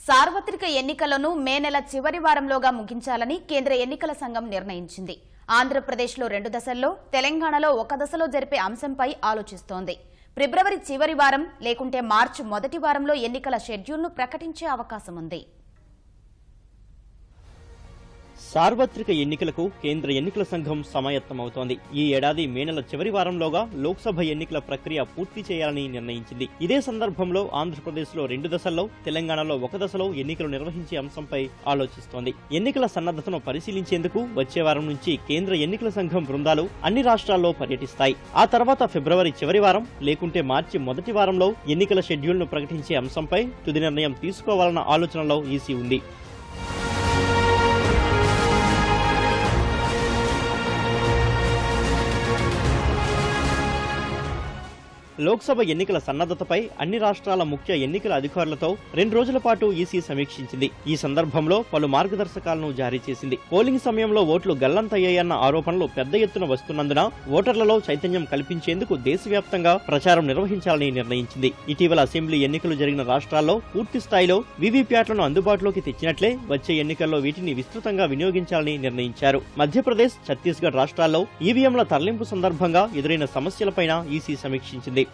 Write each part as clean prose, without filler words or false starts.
సార్వత్రిక ఎన్నికలను మే నెల చివరి వారంలోగా ముగించాలని కేంద్ర ఎన్నికల సంఘం నిర్ణయించింది. ఆంధ్రప్రదేశ్లో 2 దశల్లో, తెలంగాణలో 1 దశలో జరిపే అంశంపై ఆలోచిస్తోంది. ఫిబ్రవరి చివరి వారం లేకుంటే మార్చి మొదటి వారంలో ఎన్నికల షెడ్యూల్ను ప్రకటించే అవకాశం ఉంది. సార్వత్రిక ఎన్నికలకు కేంద్ర ఎన్నికల సంఘం సమాయత్తమవుతోంది. ఈ ఏడాది మే నెల చివరి వారంలోగా లోక్సభ ఎన్నికల ప్రక్రియ పూర్తి చేయాలని నిర్ణయించింది. ఇదే సందర్భంలో ఆంధ్రప్రదేశ్లో 2 దశల్లో, తెలంగాణలో 1 దశలో ఎన్నికలు నిర్వహించే అంశంపై ఆలోచిస్తోంది. ఎన్నికల సన్నద్ధతను పరిశీలించేందుకు వచ్చే వారం నుంచి కేంద్ర ఎన్నికల సంఘం బృందాలు అన్ని రాష్ట్రాల్లో పర్యటిస్తాయి. ఆ తర్వాత ఫిబ్రవరి చివరి వారం లేకుంటే మార్చి మొదటి వారంలో ఎన్నికల షెడ్యూల్ను ప్రకటించే అంశంపై తుది నిర్ణయం తీసుకోవాలన్న ఆలోచనలో ఈసీ ఉంది. లోక్సభ ఎన్నికల సన్నద్ధతపై అన్ని రాష్ట్రాల ముఖ్య ఎన్నికల అధికారులతో 2 రోజుల పాటు ఈసీ సమీక్షించింది. ఈ సందర్భంలో పలు మార్గదర్శకాలను జారీ చేసింది. పోలింగ్ సమయంలో ఓట్లు గల్లంతయ్యాయన్న ఆరోపణలు పెద్ద ఎత్తున వస్తున్నందున ఓటర్లలో చైతన్యం కల్పించేందుకు దేశవ్యాప్తంగా ప్రచారం నిర్వహించాలని నిర్ణయించింది. ఇటీవల అసెంబ్లీ ఎన్నికలు జరిగిన రాష్ట్రాల్లో పూర్తి స్థాయిలో వీవీప్యాట్లను అందుబాటులోకి తెచ్చినట్లే వచ్చే ఎన్నికల్లో వీటిని విస్తృతంగా వినియోగించాలని నిర్ణయించారు. మధ్యప్రదేశ్, ఛత్తీస్గఢ్ రాష్ట్రాల్లో ఈవీఎంల తరలింపు సందర్భంగా ఎదురైన సమస్యలపైన ఈసీ సమీక్షించింది.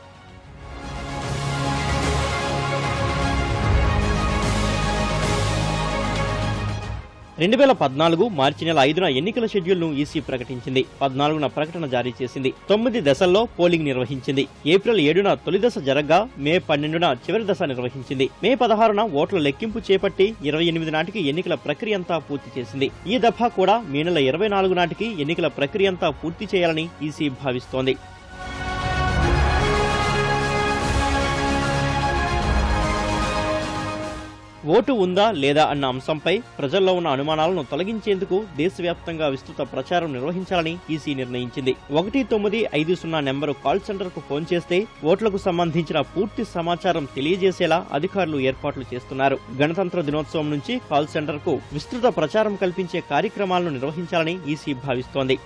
2014 మార్చి నెల 5న ఎన్నికల షెడ్యూల్ను ఈసీ ప్రకటించింది. 14న ప్రకటన జారీ చేసింది. 9 దశల్లో పోలింగ్ నిర్వహించింది. ఏప్రిల్ 7న తొలి దశ జరగ్గా మే 12న చివరి దశ నిర్వహించింది. మే 16న ఓట్ల లెక్కింపు చేపట్టి 28 నాటికి ఎన్నికల ప్రక్రియ అంతా పూర్తి చేసింది. ఈ దఫా కూడా మే నెల 24 నాటికి ఎన్నికల ప్రక్రియ అంతా పూర్తి చేయాలని ఈసీ భావిస్తోంది. ఓటు ఉందా లేదా అన్న అంశంపై ప్రజల్లో ఉన్న అనుమానాలను తొలగించేందుకు దేశవ్యాప్తంగా విస్తృత ప్రచారం నిర్వహించాలని ఈసీ నిర్ణయించింది. 1950 నెంబరు కాల్ సెంటర్ కు ఫోన్ చేస్తే ఓట్లకు సంబంధించిన పూర్తి సమాచారం తెలియజేసేలా అధికారులు ఏర్పాట్లు చేస్తున్నారు. గణతంత్ర దినోత్సవం నుంచి కాల్ సెంటర్ కు విస్తృత ప్రచారం కల్పించే కార్యక్రమాలను నిర్వహించాలని ఈసీ భావిస్తోంది.